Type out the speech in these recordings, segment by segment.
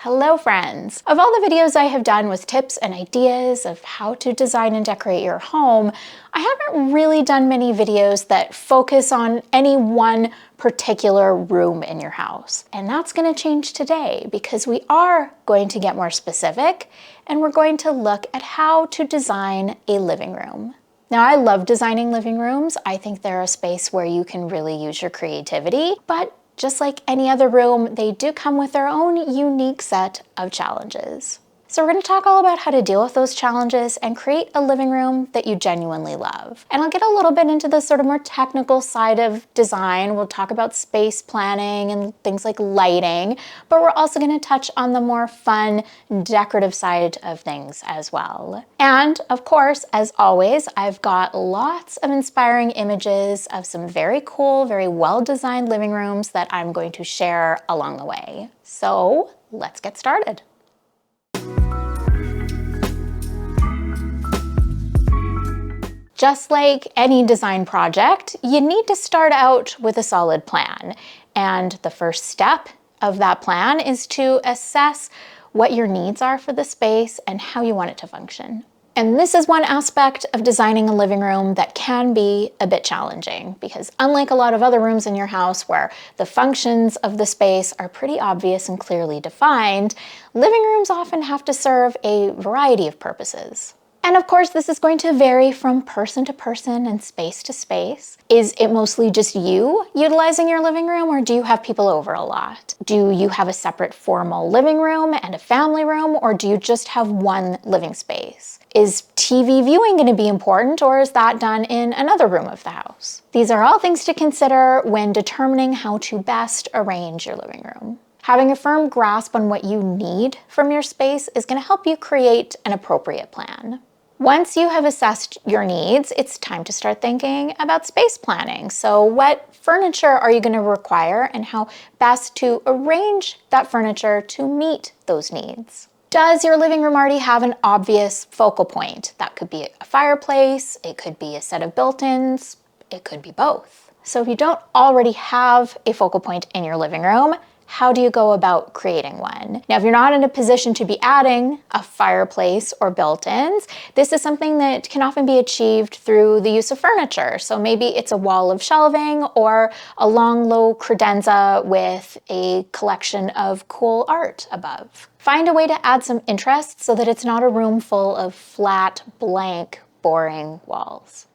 Hello friends! Of all the videos I have done with tips and ideas of how to design and decorate your home, I haven't really done many videos that focus on any one particular room in your house. And that's going to change today because we are going to get more specific and we're going to look at how to design a living room. Now, I love designing living rooms. I think they're a space where you can really use your creativity, but just like any other room, they do come with their own unique set of challenges. So we're going to talk all about how to deal with those challenges and create a living room that you genuinely love. And I'll get a little bit into the sort of more technical side of design. We'll talk about space planning and things like lighting, but we're also going to touch on the more fun, decorative side of things as well. And of course, as always, I've got lots of inspiring images of some very cool, very well-designed living rooms that I'm going to share along the way. So let's get started. Just like any design project, you need to start out with a solid plan. And the first step of that plan is to assess what your needs are for the space and how you want it to function. And this is one aspect of designing a living room that can be a bit challenging because unlike a lot of other rooms in your house where the functions of the space are pretty obvious and clearly defined, living rooms often have to serve a variety of purposes. And of course, this is going to vary from person to person and space to space. Is it mostly just you utilizing your living room, or do you have people over a lot? Do you have a separate formal living room and a family room, or do you just have one living space? Is TV viewing going to be important, or is that done in another room of the house? These are all things to consider when determining how to best arrange your living room. Having a firm grasp on what you need from your space is going to help you create an appropriate plan. Once you have assessed your needs, it's time to start thinking about space planning. So what furniture are you going to require and how best to arrange that furniture to meet those needs? Does your living room already have an obvious focal point? That could be a fireplace, it could be a set of built-ins, it could be both. So if you don't already have a focal point in your living room, how do you go about creating one? Now, if you're not in a position to be adding a fireplace or built-ins, this is something that can often be achieved through the use of furniture. So maybe it's a wall of shelving or a long, low credenza with a collection of cool art above. Find a way to add some interest so that it's not a room full of flat, blank, boring walls.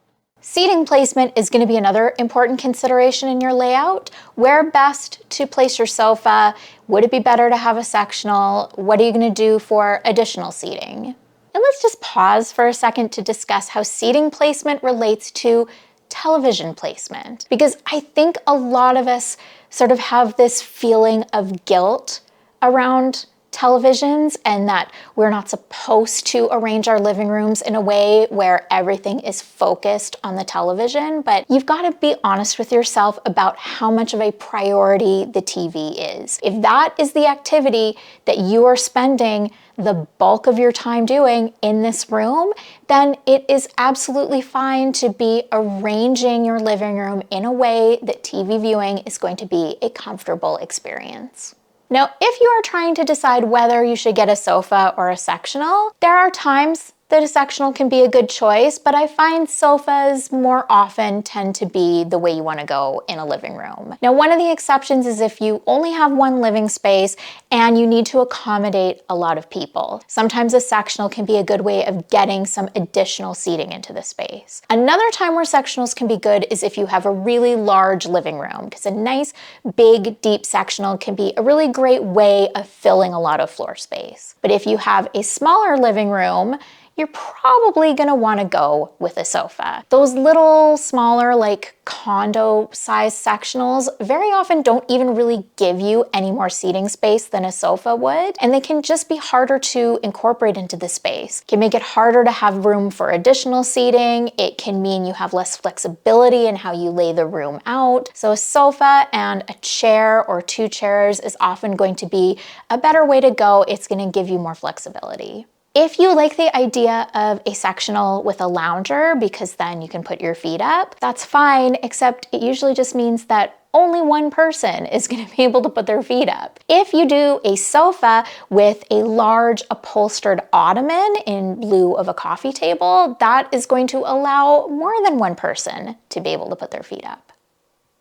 Seating placement is going to be another important consideration in your layout. Where best to place your sofa? Would it be better to have a sectional? What are you going to do for additional seating? And let's just pause for a second to discuss how seating placement relates to television placement, because I think a lot of us sort of have this feeling of guilt around televisions and that we're not supposed to arrange our living rooms in a way where everything is focused on the television, but you've got to be honest with yourself about how much of a priority the TV is. If that is the activity that you are spending the bulk of your time doing in this room, then it is absolutely fine to be arranging your living room in a way that TV viewing is going to be a comfortable experience. Now, if you are trying to decide whether you should get a sofa or a sectional, there are times that a sectional can be a good choice, but I find sofas more often tend to be the way you want to go in a living room. Now, one of the exceptions is if you only have one living space and you need to accommodate a lot of people. Sometimes a sectional can be a good way of getting some additional seating into the space. Another time where sectionals can be good is if you have a really large living room, because a nice, big, deep sectional can be a really great way of filling a lot of floor space. But if you have a smaller living room, you're probably going to want to go with a sofa. Those little smaller, like condo size sectionals very often don't even really give you any more seating space than a sofa would, and they can just be harder to incorporate into the space. It can make it harder to have room for additional seating. It can mean you have less flexibility in how you lay the room out. So a sofa and a chair or two chairs is often going to be a better way to go. It's going to give you more flexibility. If you like the idea of a sectional with a lounger, because then you can put your feet up, that's fine, except it usually just means that only one person is going to be able to put their feet up. If you do a sofa with a large upholstered ottoman in lieu of a coffee table, that is going to allow more than one person to be able to put their feet up.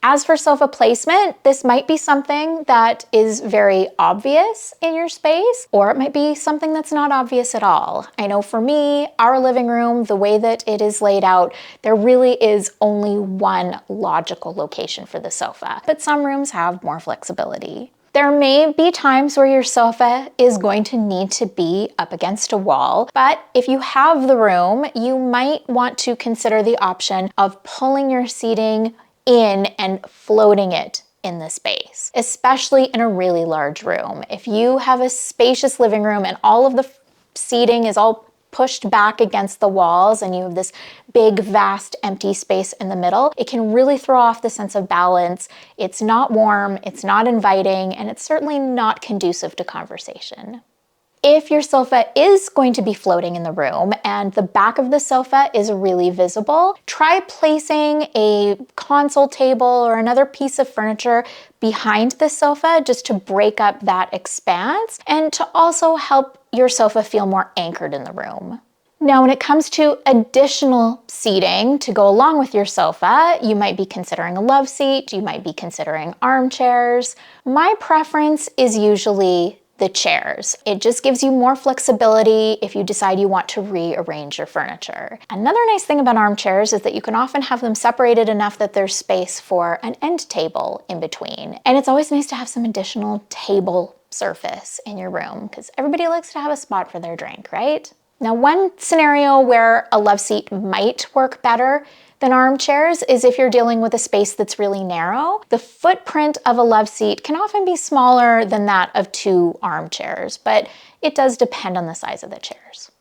As for sofa placement, this might be something that is very obvious in your space, or it might be something that's not obvious at all. I know for me, our living room, the way that it is laid out, there really is only one logical location for the sofa, but some rooms have more flexibility. There may be times where your sofa is going to need to be up against a wall, but if you have the room, you might want to consider the option of pulling your seating in and floating it in the space, especially in a really large room. If you have a spacious living room and all of the seating is all pushed back against the walls and you have this big, vast, empty space in the middle, it can really throw off the sense of balance. It's not warm, it's not inviting, and it's certainly not conducive to conversation. If your sofa is going to be floating in the room and the back of the sofa is really visible, try placing a console table or another piece of furniture behind the sofa just to break up that expanse and to also help your sofa feel more anchored in the room. Now, when it comes to additional seating to go along with your sofa, you might be considering a love seat, you might be considering armchairs. My preference is usually the chairs. It just gives you more flexibility if you decide you want to rearrange your furniture. Another nice thing about armchairs is that you can often have them separated enough that there's space for an end table in between. And it's always nice to have some additional table surface in your room because everybody likes to have a spot for their drink, right? Now, one scenario where a love seat might work better than armchairs is if you're dealing with a space that's really narrow. The footprint of a love seat can often be smaller than that of two armchairs, but it does depend on the size of the chairs.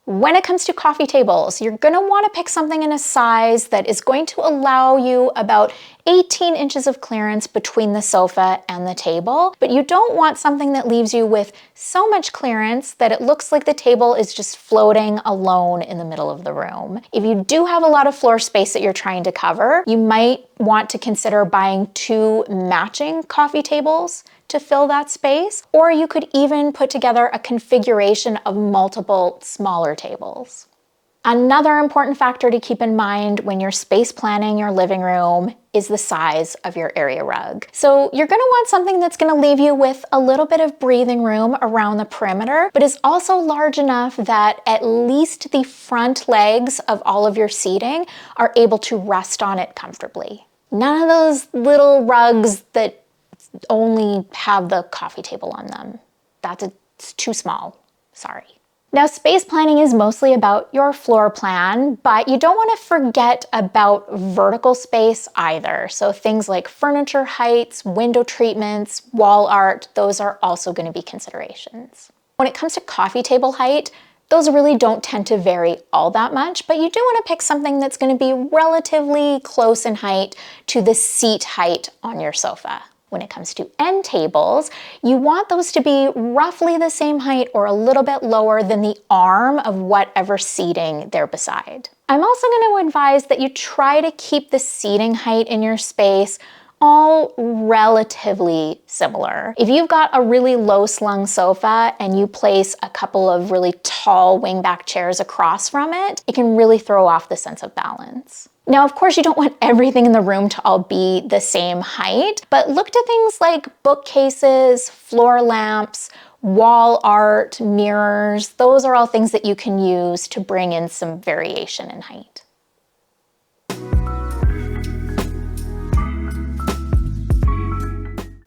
When it comes to coffee tables, you're going to want to pick something in a size that is going to allow you about 18 inches of clearance between the sofa and the table, but you don't want something that leaves you with so much clearance that it looks like the table is just floating alone in the middle of the room. If you do have a lot of floor space that you're trying to cover, you might want to consider buying two matching coffee tables to fill that space, or you could even put together a configuration of multiple smaller tables. Another important factor to keep in mind when you're space planning your living room is the size of your area rug. So you're going to want something that's going to leave you with a little bit of breathing room around the perimeter, but is also large enough that at least the front legs of all of your seating are able to rest on it comfortably. None of those little rugs that only have the coffee table on them. It's too small, sorry. Now, space planning is mostly about your floor plan, but you don't want to forget about vertical space either. So things like furniture heights, window treatments, wall art, those are also going to be considerations. When it comes to coffee table height, those really don't tend to vary all that much, but you do want to pick something that's going to be relatively close in height to the seat height on your sofa. When it comes to end tables, you want those to be roughly the same height or a little bit lower than the arm of whatever seating they're beside. I'm also going to advise that you try to keep the seating height in your space all relatively similar. If you've got a really low slung sofa and you place a couple of really tall wingback chairs across from it, it can really throw off the sense of balance. Now, of course, you don't want everything in the room to all be the same height, but look to things like bookcases, floor lamps, wall art, mirrors. Those are all things that you can use to bring in some variation in height.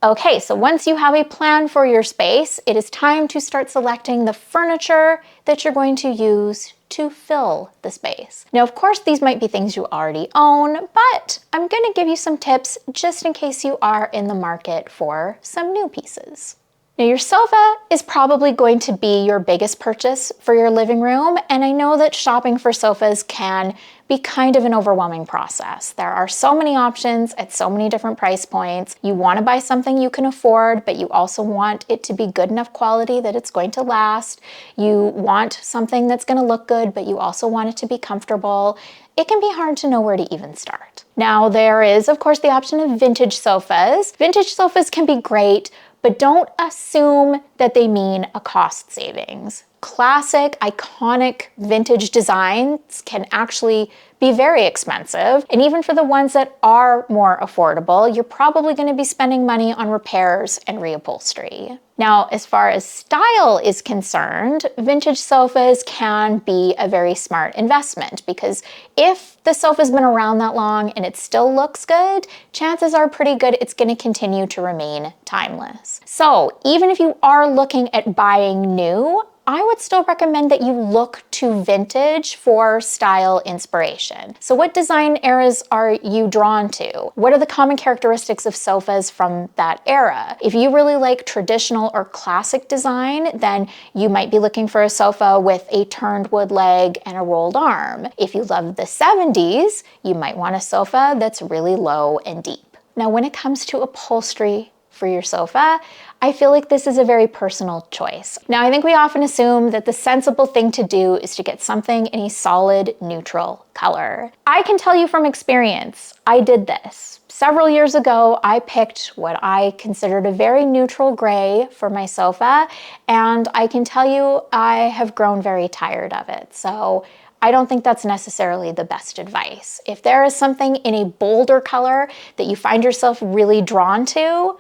Okay, so once you have a plan for your space, it is time to start selecting the furniture that you're going to use to fill the space. Now, of course, these might be things you already own, but I'm going to give you some tips just in case you are in the market for some new pieces. Now, your sofa is probably going to be your biggest purchase for your living room, and I know that shopping for sofas can be kind of an overwhelming process. There are so many options at so many different price points. You want to buy something you can afford, but you also want it to be good enough quality that it's going to last. You want something that's going to look good, but you also want it to be comfortable. It can be hard to know where to even start. Now, there is, of course, the option of vintage sofas. Vintage sofas can be great, but don't assume that they mean a cost savings. Classic, iconic vintage designs can actually be very expensive. And even for the ones that are more affordable, you're probably going to be spending money on repairs and reupholstery. Now, as far as style is concerned, vintage sofas can be a very smart investment because if the sofa's been around that long and it still looks good, chances are pretty good it's going to continue to remain timeless. So even if you are looking at buying new, I would still recommend that you look to vintage for style inspiration. So what design eras are you drawn to? What are the common characteristics of sofas from that era? If you really like traditional or classic design, then you might be looking for a sofa with a turned wood leg and a rolled arm. If you love the 70s, you might want a sofa that's really low and deep. Now, when it comes to upholstery for your sofa, I feel like this is a very personal choice. Now, I think we often assume that the sensible thing to do is to get something in a solid, neutral color. I can tell you from experience, I did this. Several years ago, I picked what I considered a very neutral gray for my sofa, and I can tell you I have grown very tired of it. So I don't think that's necessarily the best advice. If there is something in a bolder color that you find yourself really drawn to,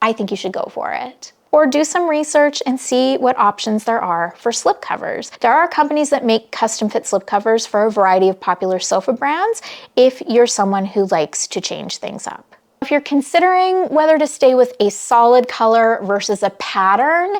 I think you should go for it. Or do some research and see what options there are for slipcovers. There are companies that make custom fit slipcovers for a variety of popular sofa brands if you're someone who likes to change things up. If you're considering whether to stay with a solid color versus a pattern,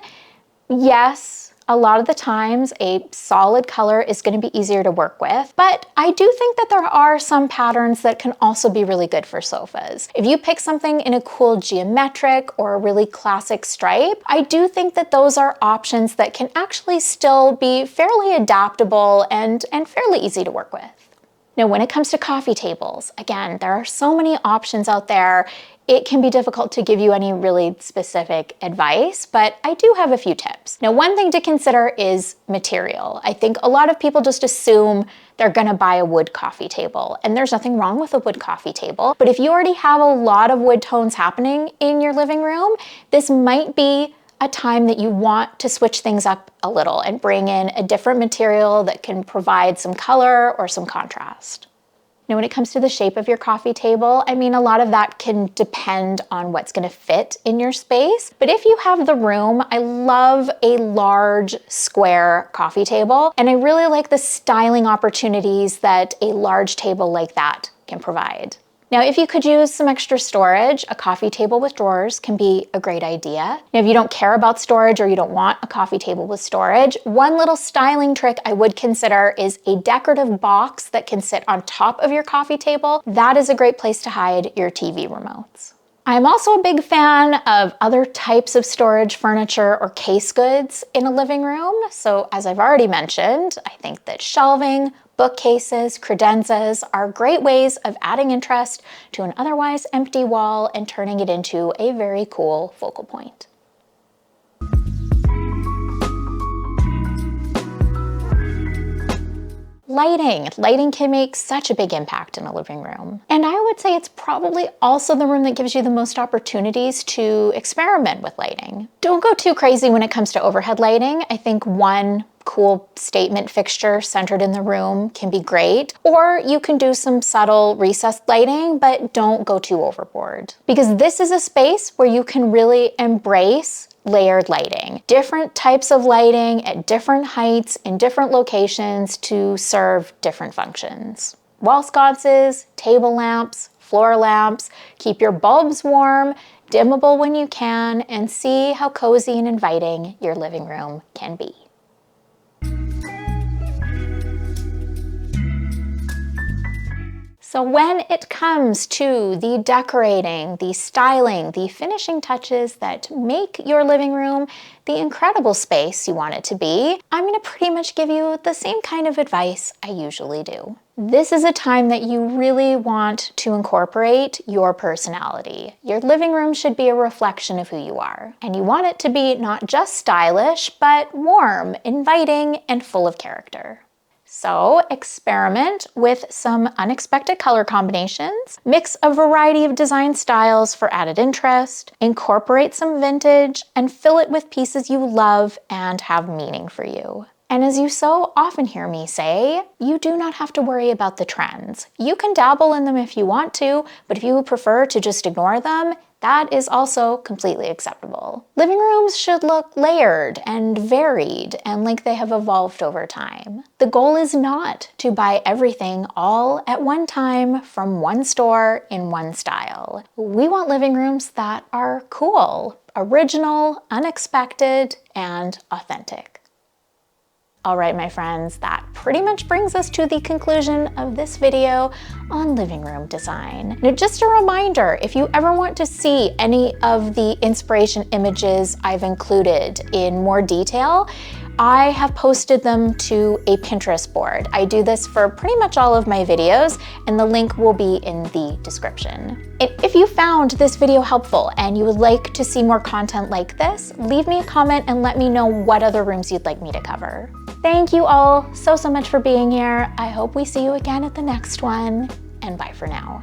yes, a lot of the times a solid color is going to be easier to work with, but I do think that there are some patterns that can also be really good for sofas. If you pick something in a cool geometric or a really classic stripe, I do think that those are options that can actually still be fairly adaptable and fairly easy to work with. Now, when it comes to coffee tables, again, there are so many options out there. It can be difficult to give you any really specific advice, but I do have a few tips. Now, one thing to consider is material. I think a lot of people just assume they're gonna buy a wood coffee table, and there's nothing wrong with a wood coffee table. But if you already have a lot of wood tones happening in your living room, this might be a time that you want to switch things up a little and bring in a different material that can provide some color or some contrast. Now, when it comes to the shape of your coffee table, I mean, a lot of that can depend on what's gonna fit in your space. But if you have the room, I love a large square coffee table, and I really like the styling opportunities that a large table like that can provide. Now, if you could use some extra storage, a coffee table with drawers can be a great idea. Now, if you don't care about storage or you don't want a coffee table with storage, one little styling trick I would consider is a decorative box that can sit on top of your coffee table. That is a great place to hide your TV remotes. I'm also a big fan of other types of storage furniture or case goods in a living room. So as I've already mentioned, I think that shelving, bookcases, credenzas are great ways of adding interest to an otherwise empty wall and turning it into a very cool focal point. Lighting can make such a big impact in a living room. And I would say it's probably also the room that gives you the most opportunities to experiment with lighting. Don't go too crazy when it comes to overhead lighting. I think one cool statement fixture centered in the room can be great. Or you can do some subtle recessed lighting, but don't go too overboard. Because this is a space where you can really embrace layered lighting. Different types of lighting at different heights in different locations to serve different functions. Wall sconces, table lamps, floor lamps, keep your bulbs warm, dimmable when you can, and see how cozy and inviting your living room can be. So when it comes to the decorating, the styling, the finishing touches that make your living room the incredible space you want it to be, I'm gonna pretty much give you the same kind of advice I usually do. This is a time that you really want to incorporate your personality. Your living room should be a reflection of who you are. And you want it to be not just stylish, but warm, inviting, and full of character. So experiment with some unexpected color combinations, mix a variety of design styles for added interest, incorporate some vintage, and fill it with pieces you love and have meaning for you. And as you so often hear me say, you do not have to worry about the trends. You can dabble in them if you want to, but if you prefer to just ignore them, that is also completely acceptable. Living rooms should look layered and varied and like they have evolved over time. The goal is not to buy everything all at one time from one store in one style. We want living rooms that are cool, original, unexpected, and authentic. All right, my friends, that pretty much brings us to the conclusion of this video on living room design. Now, just a reminder, if you ever want to see any of the inspiration images I've included in more detail, I have posted them to a Pinterest board. I do this for pretty much all of my videos, and the link will be in the description. If you found this video helpful and you would like to see more content like this, leave me a comment and let me know what other rooms you'd like me to cover. Thank you all so much for being here. I hope we see you again at the next one, and bye for now.